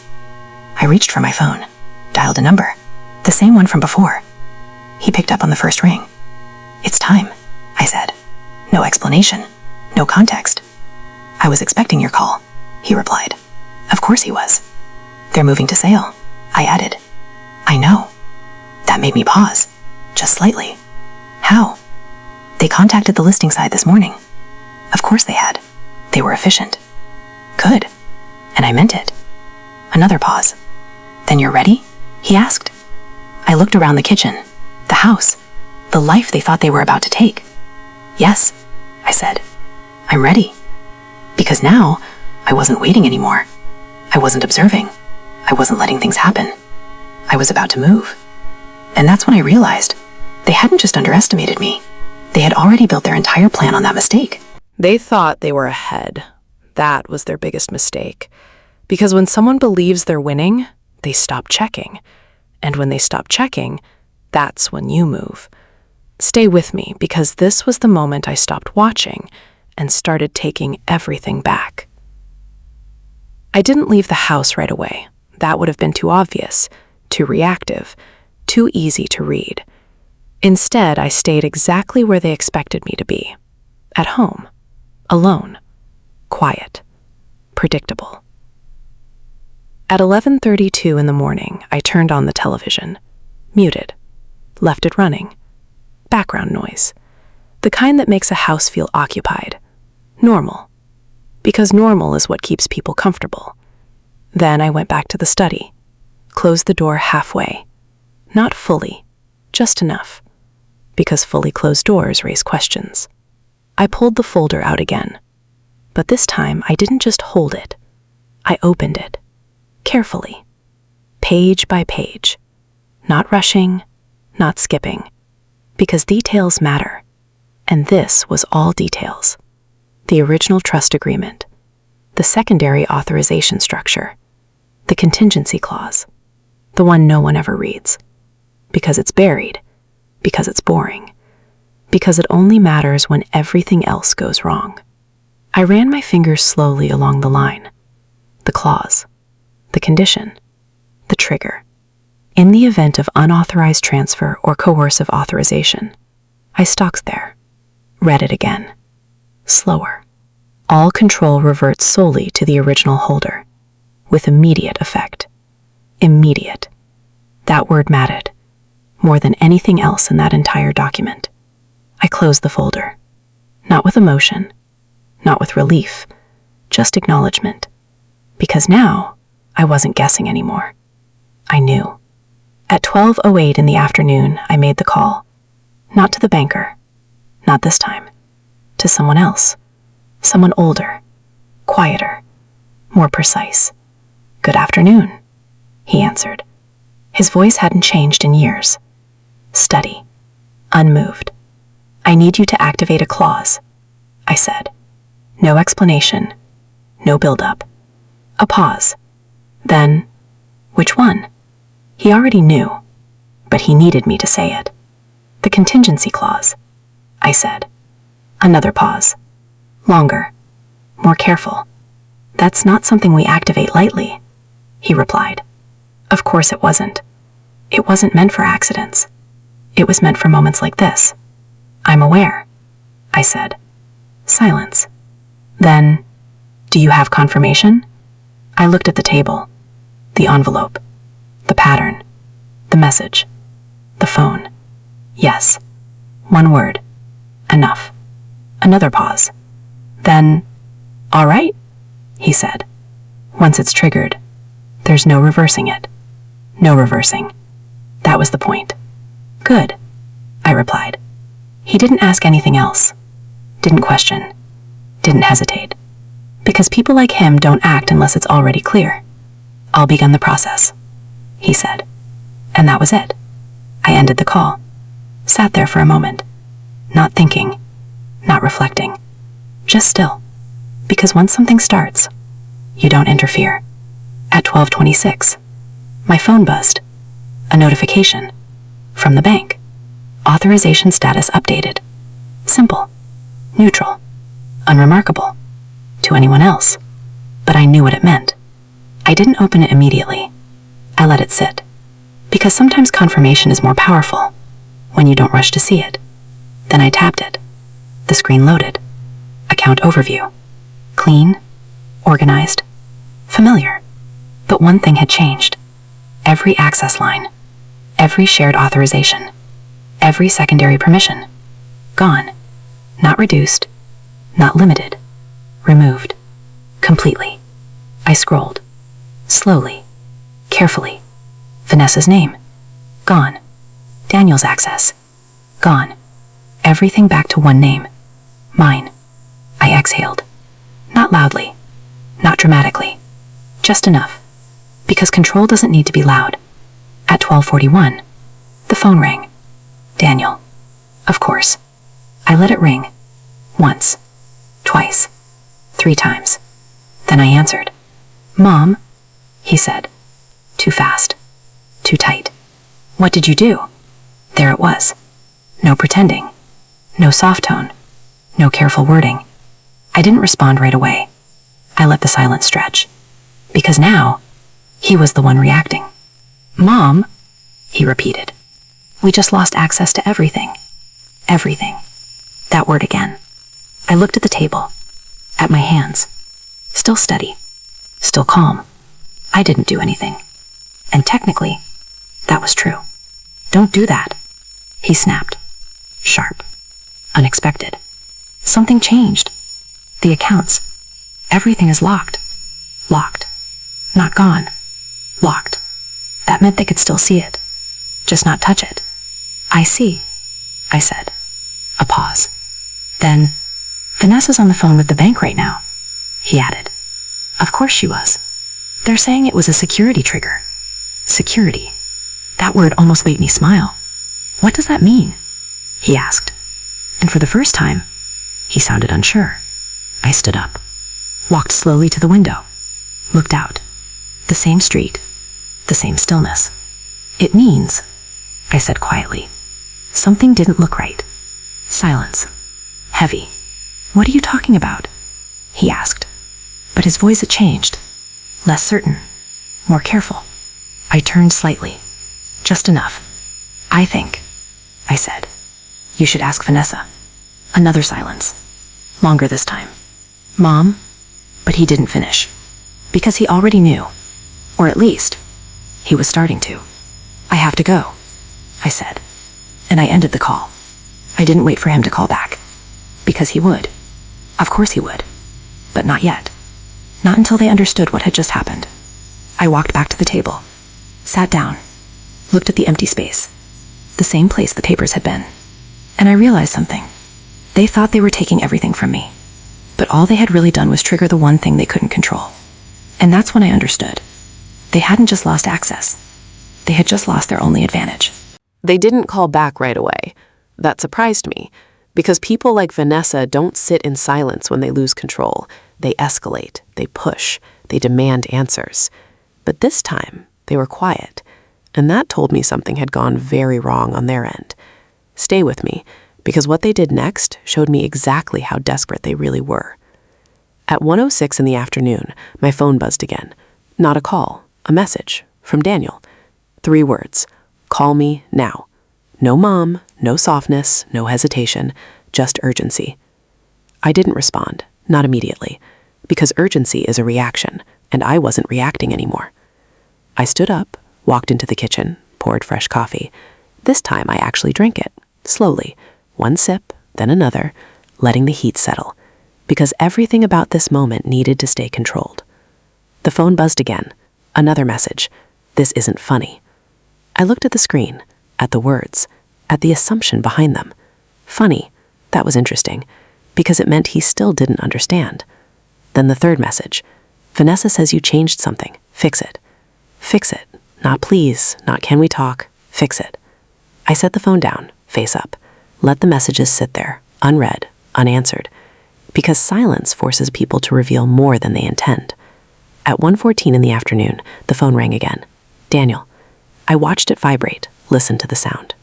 I reached for my phone. Dialed a number. The same one from before. He picked up on the first ring. "It's time," I said. No explanation. No context. "I was expecting your call," he replied. Of course he was. "They're moving to sale," I added. "I know." That made me pause. Just slightly. "How?" "They contacted the listing site this morning." Of course they had. They were efficient. Good. And I meant it. Another pause. "Then you're ready?" he asked. I looked around the kitchen, the house, the life they thought they were about to take. "Yes," I said. "I'm ready." Because now, I wasn't waiting anymore. I wasn't observing. I wasn't letting things happen. I was about to move. And that's when I realized they hadn't just underestimated me. They had already built their entire plan on that mistake. They thought they were ahead. That was their biggest mistake. Because when someone believes they're winning, they stop checking. And when they stop checking, that's when you move. Stay with me, because this was the moment I stopped watching and started taking everything back. I didn't leave the house right away. That would have been too obvious, too reactive, too easy to read. Instead, I stayed exactly where they expected me to be. At home. Alone. Quiet. Predictable. At 11:32 in the morning, I turned on the television. Muted. Left it running. Background noise. The kind that makes a house feel occupied. Normal. Because normal is what keeps people comfortable. Then I went back to the study. Closed the door halfway. Not fully. Just enough. Because fully closed doors raise questions. I pulled the folder out again. But this time, I didn't just hold it. I opened it. Carefully. Page by page. Not rushing, not skipping. Because details matter. And this was all details. The original trust agreement. The secondary authorization structure. The contingency clause. The one no one ever reads. Because it's buried. Because it's boring. Because it only matters when everything else goes wrong. I ran my fingers slowly along the line. The clause. The condition. The trigger. In the event of unauthorized transfer or coercive authorization, I stopped there. Read it again. Slower. All control reverts solely to the original holder, with immediate effect. Immediate. That word mattered, more than anything else in that entire document. I closed the folder. Not with emotion, not with relief, just acknowledgement. Because now, I wasn't guessing anymore. I knew. At 12:08 in the afternoon, I made the call. Not to the banker. Not this time. To someone else. Someone older. Quieter. More precise. "Good afternoon," he answered. His voice hadn't changed in years. Steady. Unmoved. "I need you to activate a clause," I said. No explanation. No build-up. A pause. Then, "Which one?" He already knew, but he needed me to say it. "The contingency clause," I said. Another pause. Longer. More careful. "That's not something we activate lightly," he replied. Of course it wasn't. It wasn't meant for accidents. It was meant for moments like this. "I'm aware," I said. Silence. Then, "Do you have confirmation?" I looked at the table. The envelope. The pattern. The message. The phone. Yes. One word. Enough. Another pause. Then, all right, he said. Once it's triggered, there's no reversing it. No reversing. That was the point. Good, I replied. He didn't ask anything else. Didn't question. Didn't hesitate. Because people like him don't act unless it's already clear. I'll begin the process, he said. And that was it. I ended the call. Sat there for a moment. Not thinking. Not reflecting. Just still. Because once something starts, you don't interfere. At 12:26, my phone buzzed. A notification. From the bank. Authorization status updated. Simple. Neutral. Unremarkable. To anyone else. But I knew what it meant. I didn't open it immediately. I let it sit. Because sometimes confirmation is more powerful when you don't rush to see it. Then I tapped it. The screen loaded. Account overview. Clean. Organized. Familiar. But one thing had changed. Every access line. Every shared authorization. Every secondary permission. Gone. Not reduced. Not limited. Removed. Completely. I scrolled. Slowly. Carefully. Vanessa's name. Gone. Daniel's access. Gone. Everything back to one name. Mine. I exhaled. Not loudly. Not dramatically. Just enough. Because control doesn't need to be loud. At 12:41, the phone rang. Daniel. Of course. I let it ring. Once. Twice. 3 times. Then I answered. Mom, he said. Too fast. Too tight. What did you do? There it was. No pretending. No soft tone. No careful wording. I didn't respond right away. I let the silence stretch. Because now, he was the one reacting. Mom, he repeated. We just lost access to everything. Everything. That word again. I looked at the table. At my hands. Still steady. Still calm. I didn't do anything. And technically, that was true. Don't do that, he snapped. Sharp. Unexpected. Something changed. The accounts. Everything is locked. Locked. Not gone. Locked. That meant they could still see it. Just not touch it. I see, I said. A pause. Then, Vanessa's on the phone with the bank right now, he added. Of course she was. They're saying it was a security trigger. Security. That word almost made me smile. What does that mean? He asked. And for the first time, he sounded unsure. I stood up. Walked slowly to the window. Looked out. The same street. The same stillness. It means, I said quietly, something didn't look right. Silence. Heavy. What are you talking about? He asked. But his voice had changed. Less certain. More careful. I turned slightly. Just enough. I think, I said. You should ask Vanessa. Another silence. Longer this time. Mom? But he didn't finish. Because he already knew. Or at least, he was starting to. I have to go, I said. And I ended the call. I didn't wait for him to call back. Because he would. Of course he would. But not yet. Not until they understood what had just happened. I walked back to the table. Sat down. Looked at the empty space. The same place the papers had been. And I realized something. They thought they were taking everything from me. But all they had really done was trigger the one thing they couldn't control. And that's when I understood. They hadn't just lost access. They had just lost their only advantage. They didn't call back right away. That surprised me, because people like Vanessa don't sit in silence when they lose control. They escalate, they push, they demand answers. But this time, they were quiet, and that told me something had gone very wrong on their end. Stay with me, because what they did next showed me exactly how desperate they really were. At 1:06 in the afternoon, my phone buzzed again. Not a call, a message from Daniel. 3 words. Call me now. No mom, no softness, no hesitation, just urgency. I didn't respond, not immediately, because urgency is a reaction, and I wasn't reacting anymore. I stood up, walked into the kitchen, poured fresh coffee. This time I actually drank it, slowly, 1 sip, then another, letting the heat settle, because everything about this moment needed to stay controlled. The phone buzzed again. Another message. This isn't funny. I looked at the screen, at the words, at the assumption behind them. Funny. That was interesting, because it meant he still didn't understand. Then the third message. Vanessa says you changed something. Fix it. Fix it. Not please, not can we talk. Fix it. I set the phone down, face up. Let the messages sit there, unread, unanswered, because silence forces people to reveal more than they intend. At 1:14 in the afternoon, the phone rang again. Daniel. I watched it vibrate, listened to the sound.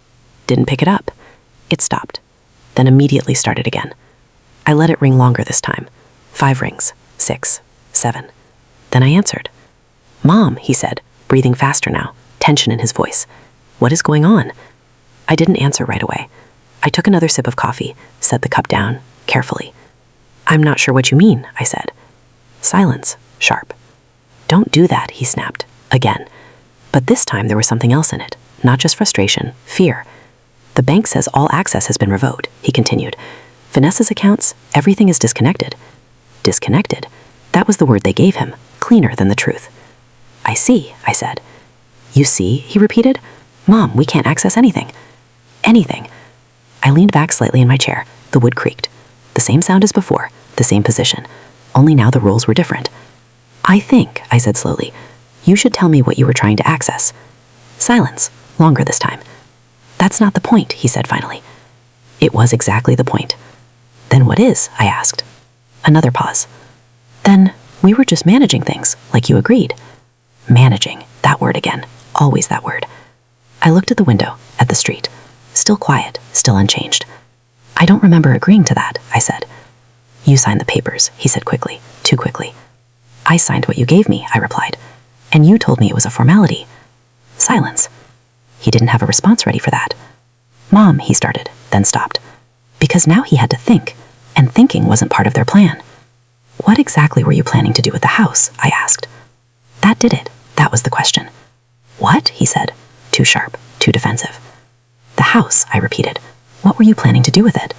Didn't pick it up. It stopped, then immediately started again. I let it ring longer this time. 5 rings, 6, 7. Then I answered. Mom, he said, breathing faster now, tension in his voice. What is going on? I didn't answer right away. I took another sip of coffee, set the cup down, carefully. I'm not sure what you mean, I said. Silence, sharp. Don't do that, he snapped, again. But this time there was something else in it, not just frustration, fear. The bank says all access has been revoked, he continued. Vanessa's accounts, everything is disconnected. Disconnected? That was the word they gave him, cleaner than the truth. I see, I said. You see, he repeated. Mom, we can't access anything. Anything. I leaned back slightly in my chair. The wood creaked. The same sound as before, the same position. Only now the roles were different. I think, I said slowly, you should tell me what you were trying to access. Silence, longer this time. That's not the point, he said finally. It was exactly the point. Then what is? I asked. Another pause. Then we were just managing things, like you agreed. Managing, that word again, always that word. I looked at the window, at the street. Still quiet, still unchanged. I don't remember agreeing to that, I said. You signed the papers, he said quickly, too quickly. I signed what you gave me, I replied. And you told me it was a formality. Silence. He didn't have a response ready for that. Mom, he started, then stopped. Because now he had to think, and thinking wasn't part of their plan. What exactly were you planning to do with the house? I asked. That did it. That was the question. What? He said, too sharp, too defensive. The house, I repeated. What were you planning to do with it?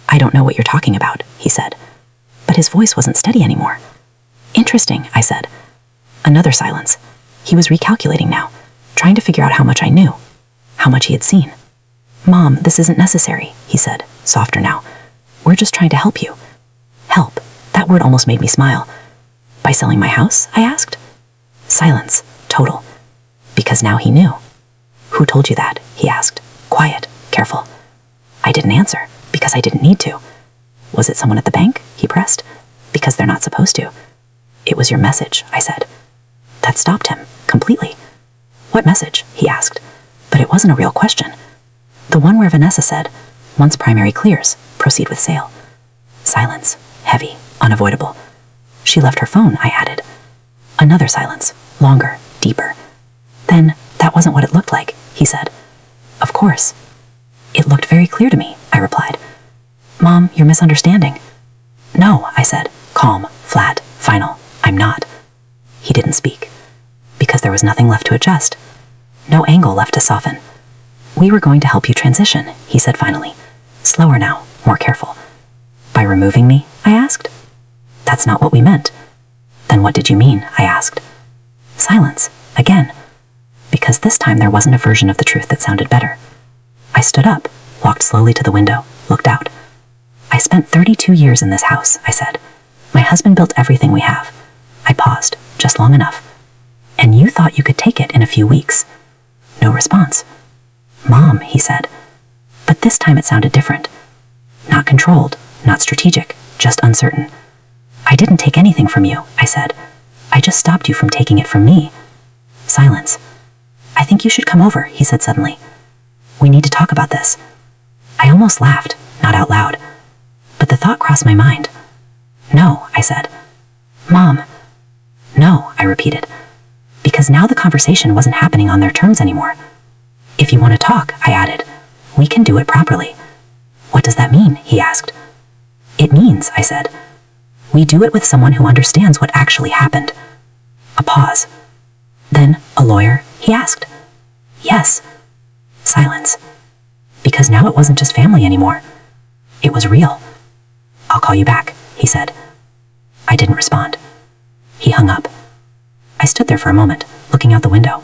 I don't know what you're talking about, he said. But his voice wasn't steady anymore. Interesting, I said. Another silence. He was recalculating now, trying to figure out how much I knew, how much he had seen. Mom, this isn't necessary, he said, softer now. We're just trying to help you. Help. That word almost made me smile. By selling my house? I asked. Silence. Total. Because now he knew. Who told you that? He asked. Quiet. Careful. I didn't answer, because I didn't need to. Was it someone at the bank? He pressed. Because they're not supposed to. It was your message, I said. That stopped him, completely. What message? He asked. But it wasn't a real question. The one where Vanessa said, once primary clears, proceed with sale. Silence. Heavy. Unavoidable. She left her phone, I added. Another silence. Longer. Deeper. Then, that wasn't what it looked like, he said. Of course. It looked very clear to me, I replied. Mom, you're misunderstanding. No, I said, calm, flat, final. I'm not. He didn't speak. Because there was nothing left to adjust. No angle left to soften. We were going to help you transition, he said finally. Slower now, more careful. By removing me? I asked. That's not what we meant. Then what did you mean? I asked. Silence. Again. Because this time there wasn't a version of the truth that sounded better. I stood up, walked slowly to the window, looked out. I spent 32 years in this house, I said. My husband built everything we have. I paused, just long enough. And you thought you could take it in a few weeks. No response. Mom, he said. But this time it sounded different. Not controlled, not strategic, just uncertain. I didn't take anything from you, I said. I just stopped you from taking it from me. Silence. I think you should come over, he said suddenly. We need to talk about this. I almost laughed, not out loud. But the thought crossed my mind. No, I said. Mom. No, I repeated. Because now the conversation wasn't happening on their terms anymore. If you want to talk, I added, we can do it properly. What does that mean? He asked. It means, I said, we do it with someone who understands what actually happened. A pause. Then, a lawyer? He asked. Yes. Silence. Because now it wasn't just family anymore. It was real. "I'll call you back," he said. I didn't respond. He hung up. I stood there for a moment, looking out the window.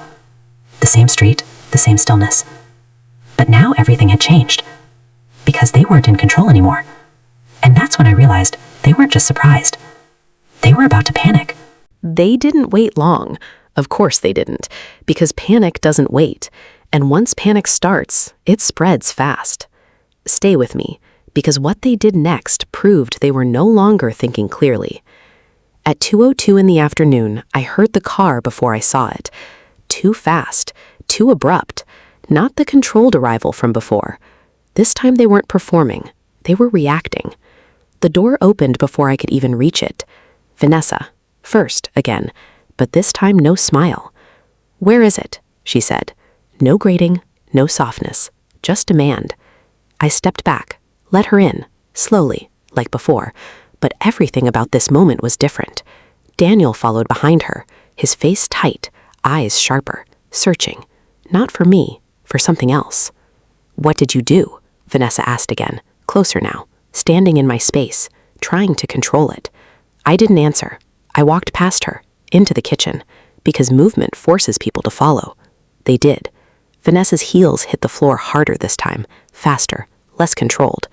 The same street, the same stillness. But now everything had changed. Because they weren't in control anymore. And that's when I realized they weren't just surprised. They were about to panic. They didn't wait long. Of course they didn't, because panic doesn't wait. And once panic starts, it spreads fast. Stay with me, because what they did next proved they were no longer thinking clearly. At 2:02 in the afternoon, I heard the car before I saw it. Too fast, too abrupt, not the controlled arrival from before. This time they weren't performing, they were reacting. The door opened before I could even reach it. Vanessa, first again, but this time no smile. "Where is it?" she said. No grating, no softness, just demand. I stepped back, let her in, slowly, like before, but everything about this moment was different. Daniel followed behind her, his face tight, eyes sharper, searching, not for me, for something else. "What did you do?" Vanessa asked again, closer now, standing in my space, trying to control it. I didn't answer. I walked past her, into the kitchen, because movement forces people to follow. They did. Vanessa's heels hit the floor harder this time, faster, less controlled.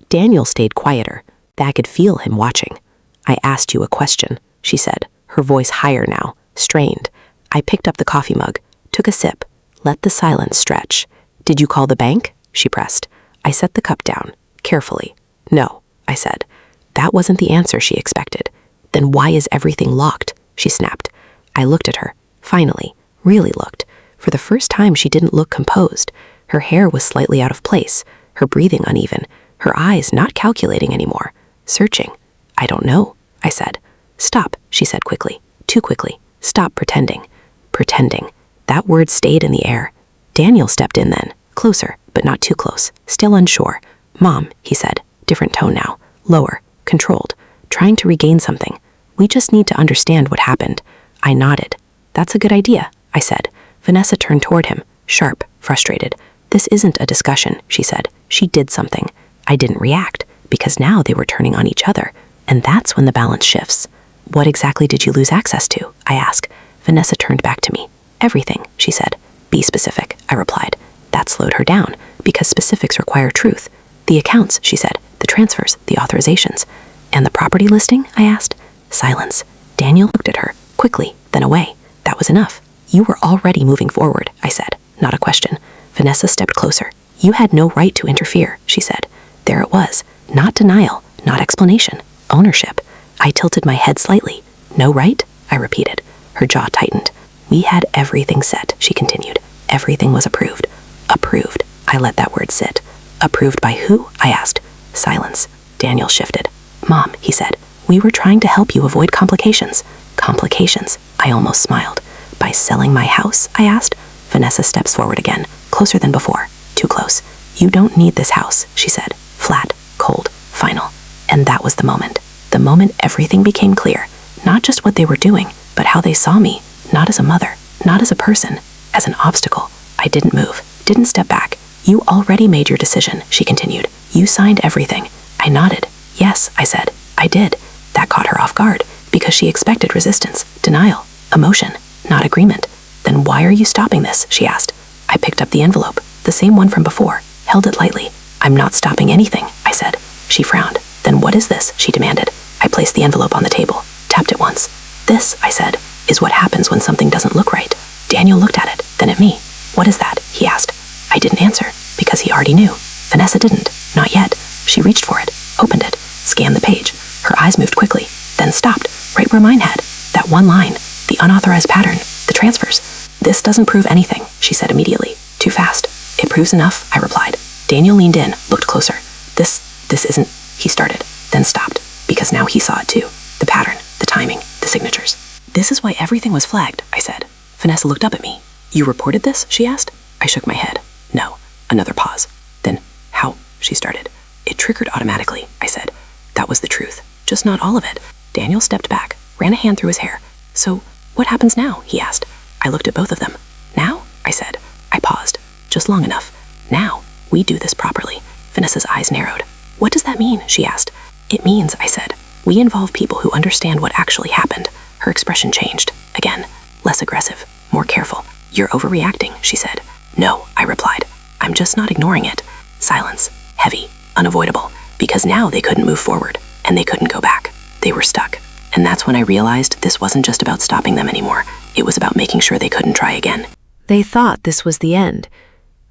Daniel stayed quieter. I could feel him watching. "I asked you a question," she said, her voice higher now, strained. I picked up the coffee mug, took a sip, let the silence stretch. "Did you call the bank?" she pressed. I set the cup down, carefully. "No," I said. That wasn't the answer she expected. "Then why is everything locked?" she snapped. I looked at her, finally, really looked. For the first time, she didn't look composed. Her hair was slightly out of place, her breathing uneven, her eyes not calculating anymore, searching. "I don't know," I said. "Stop," she said quickly, too quickly. "Stop pretending." Pretending. That word stayed in the air. Daniel stepped in then, closer, but not too close, still unsure. "Mom," he said, different tone now, lower, controlled, trying to regain something. "We just need to understand what happened." I nodded. "That's a good idea," I said. Vanessa turned toward him, sharp, frustrated. "This isn't a discussion," she said. "She did something." I didn't react, because now they were turning on each other, and that's when the balance shifts. "What exactly did you lose access to?" I asked. Vanessa turned back to me. "Everything," she said. "Be specific," I replied. That slowed her down, because specifics require truth. "The accounts," she said, "the transfers, the authorizations." "And the property listing?" I asked. Silence. Daniel looked at her, quickly, then away. That was enough. "You were already moving forward," I said, not a question. Vanessa stepped closer. "You had no right to interfere," she said. There it was. Not denial, not explanation. Ownership. I tilted my head slightly. "No right?" I repeated. Her jaw tightened. "We had everything set," she continued. "Everything was approved." Approved. I let that word sit. "Approved by who?" I asked. Silence. Daniel shifted. "Mom," he said, "we were trying to help you avoid complications." Complications. I almost smiled. "By selling my house?" I asked. Vanessa steps forward again, closer than before. Too close. "You don't need this house," she said. Flat, cold, final. And that was the moment. The moment everything became clear. Not just what they were doing, but how they saw me. Not as a mother, not as a person, as an obstacle. I didn't move, didn't step back. "You already made your decision," she continued. "You signed everything." I nodded. "Yes," I said. "I did." That caught her off guard, because she expected resistance, denial, emotion, not agreement. "Then why are you stopping this?" she asked. I picked up the envelope, the same one from before, held it lightly. "I'm not stopping anything," I said. She frowned. "Then what is this?" she demanded. I placed the envelope on the table, tapped it once. "This," I said, "is what happens when something doesn't look right." Daniel looked at it, then at me. "What is that?" he asked. I didn't answer, because he already knew. Vanessa didn't. Not yet. She reached for it, opened it, scanned the page. Her eyes moved quickly, then stopped, right where mine had. That one line, the unauthorized pattern, the transfers. "This doesn't prove anything," she said immediately. "Too fast." "It proves enough," I replied. Daniel leaned in, looked closer. This isn't," he started, then stopped, because now he saw it too. The pattern, the timing, the signatures. "This is why everything was flagged," I said. Vanessa looked up at me. "You reported this?" she asked. I shook my head. "No." Another pause. Then, "How?" she started. "It triggered automatically," I said. That was the truth, just not all of it. Daniel stepped back, ran a hand through his hair. "So, what happens now?" he asked. I looked at both of them. "Now?" I said. I paused, just long enough. "Now, we do this properly." Vanessa's eyes narrowed. What does that mean? She asked. It means, I said, we involve people who understand what actually happened. Her expression changed. Again, less aggressive, more careful. You're overreacting, she said. No, I replied. I'm just not ignoring it. Silence. Heavy. Unavoidable. Because now they couldn't move forward, and they couldn't go back. They were stuck. And that's when I realized this wasn't just about stopping them anymore. It was about making sure they couldn't try again. They thought this was the end.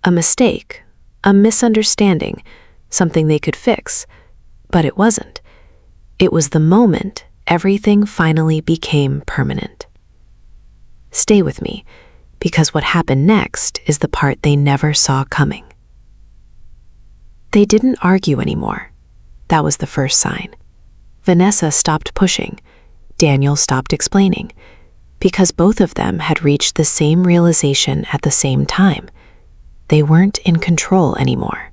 A mistake. A misunderstanding. Something they could fix. But it wasn't. It was the moment everything finally became permanent. Stay with me, because what happened next is the part they never saw coming. They didn't argue anymore. That was the first sign. Vanessa stopped pushing. Daniel stopped explaining, because both of them had reached the same realization at the same time. They weren't in control anymore.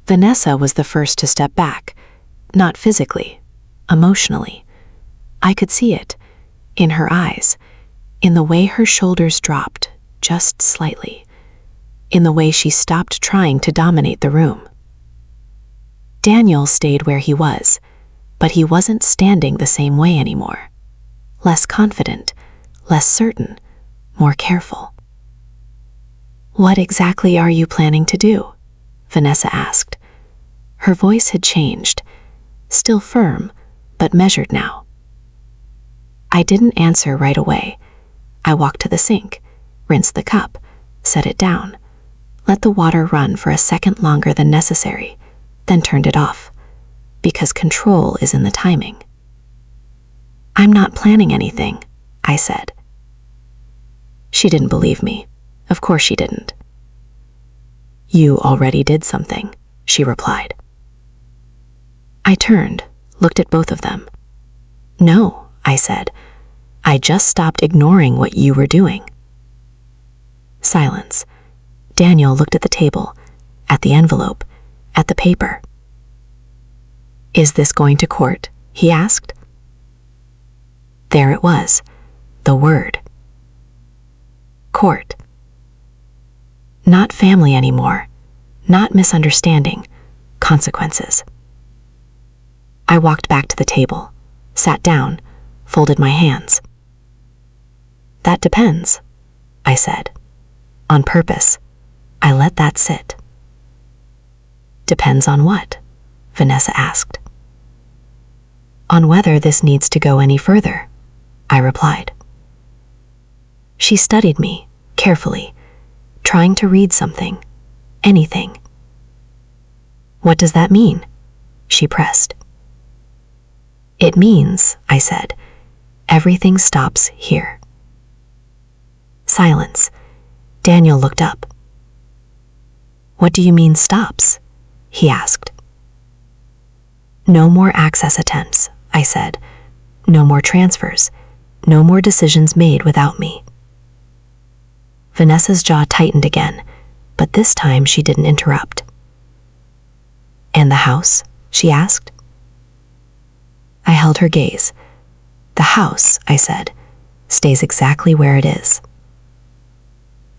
Vanessa was the first to step back, not physically, emotionally. I could see it, in her eyes, in the way her shoulders dropped, just slightly, in the way she stopped trying to dominate the room. Daniel stayed where he was, but he wasn't standing the same way anymore. Less confident, less certain, more careful. What exactly are you planning to do? Vanessa asked. Her voice had changed, still firm, but measured now. I didn't answer right away. I walked to the sink, rinsed the cup, set it down, let the water run for a second longer than necessary, then turned it off, because control is in the timing. I'm not planning anything, I said. She didn't believe me. Of course she didn't. You already did something, she replied. I turned, looked at both of them. No, I said. I just stopped ignoring what you were doing. Silence. Daniel looked at the table, at the envelope, at the paper. Is this going to court? He asked. There it was, the word. Court. Not family anymore, not misunderstanding, consequences. I walked back to the table, sat down, folded my hands. That depends, I said. On purpose, I let that sit. Depends on what? Vanessa asked. On whether this needs to go any further, I replied. She studied me, carefully, trying to read something, anything. What does that mean? She pressed. It means, I said, everything stops here. Silence. Daniel looked up. What do you mean stops? He asked. No more access attempts, I said. No more transfers. No more decisions made without me. Vanessa's jaw tightened again, but this time she didn't interrupt. And the house? She asked. I held her gaze. The house, I said, stays exactly where it is.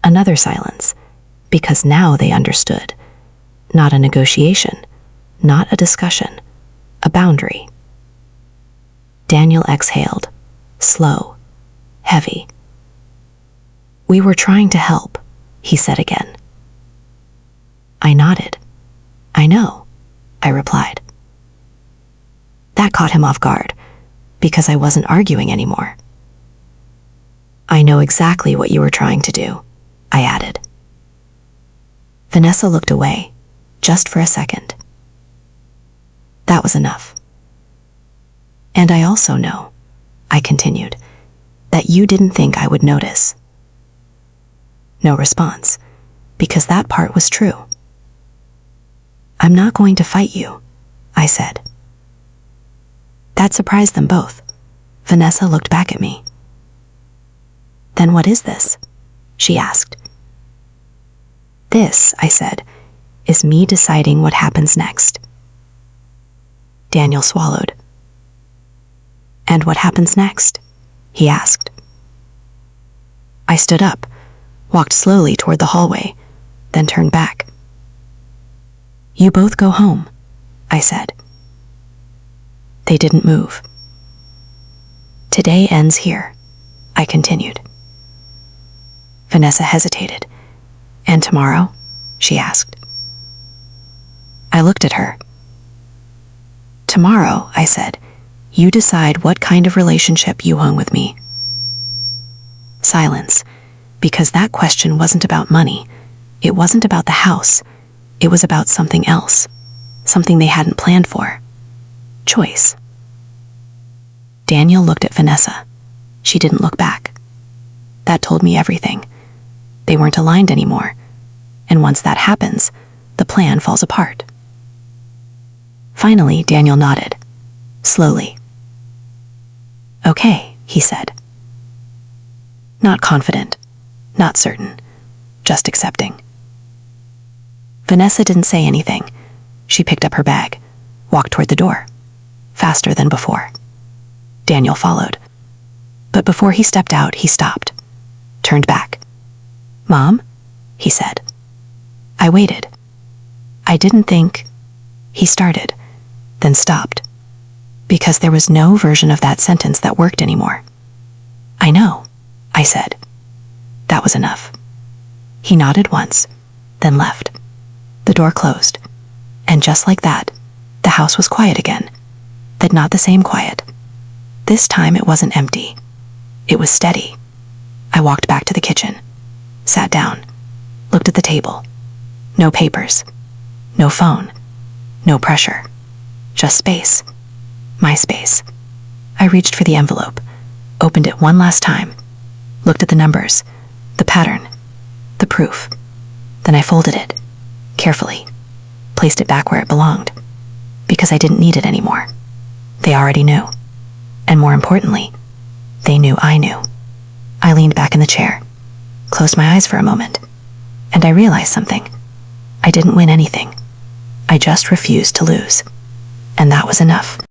Another silence, because now they understood. Not a negotiation, not a discussion, a boundary. Daniel exhaled, slow, heavy. We were trying to help, he said again. I nodded. I know, I replied. That caught him off guard, because I wasn't arguing anymore. I know exactly what you were trying to do, I added. Vanessa looked away, just for a second. That was enough. And I also know, I continued, that you didn't think I would notice. No response, because that part was true. I'm not going to fight you, I said. That surprised them both. Vanessa looked back at me. Then what is this? She asked. This, I said, is me deciding what happens next. Daniel swallowed. And what happens next? He asked. I stood up, walked slowly toward the hallway, then turned back. You both go home, I said. They didn't move. Today ends here, I continued. Vanessa hesitated. And tomorrow? She asked. I looked at her. Tomorrow, I said, you decide what kind of relationship you hung with me. Silence, because that question wasn't about money. It wasn't about the house. It was about something else, something they hadn't planned for. Choice. Daniel looked at Vanessa. She didn't look back. That told me everything. They weren't aligned anymore, and once that happens, the plan falls apart. Finally, Daniel nodded, slowly. Okay, he said. Not confident, not certain, just accepting. Vanessa didn't say anything. She picked up her bag, walked toward the door, faster than before. Daniel followed. But before he stepped out, he stopped, turned back. Mom? He said. I waited. I didn't think... He started, then stopped, because there was no version of that sentence that worked anymore. I know, I said. That was enough. He nodded once, then left. The door closed, and just like that, the house was quiet again, but not the same quiet. This time it wasn't empty. It was steady. I walked back to the kitchen, sat down, looked at the table. No papers, no phone, no pressure, just space. My space. I reached for the envelope, opened it one last time, looked at the numbers, the pattern, the proof. Then I folded it, carefully, placed it back where it belonged, because I didn't need it anymore. They already knew. And more importantly, they knew I knew. I leaned back in the chair, closed my eyes for a moment, and I realized something. I didn't win anything. I just refused to lose. And that was enough.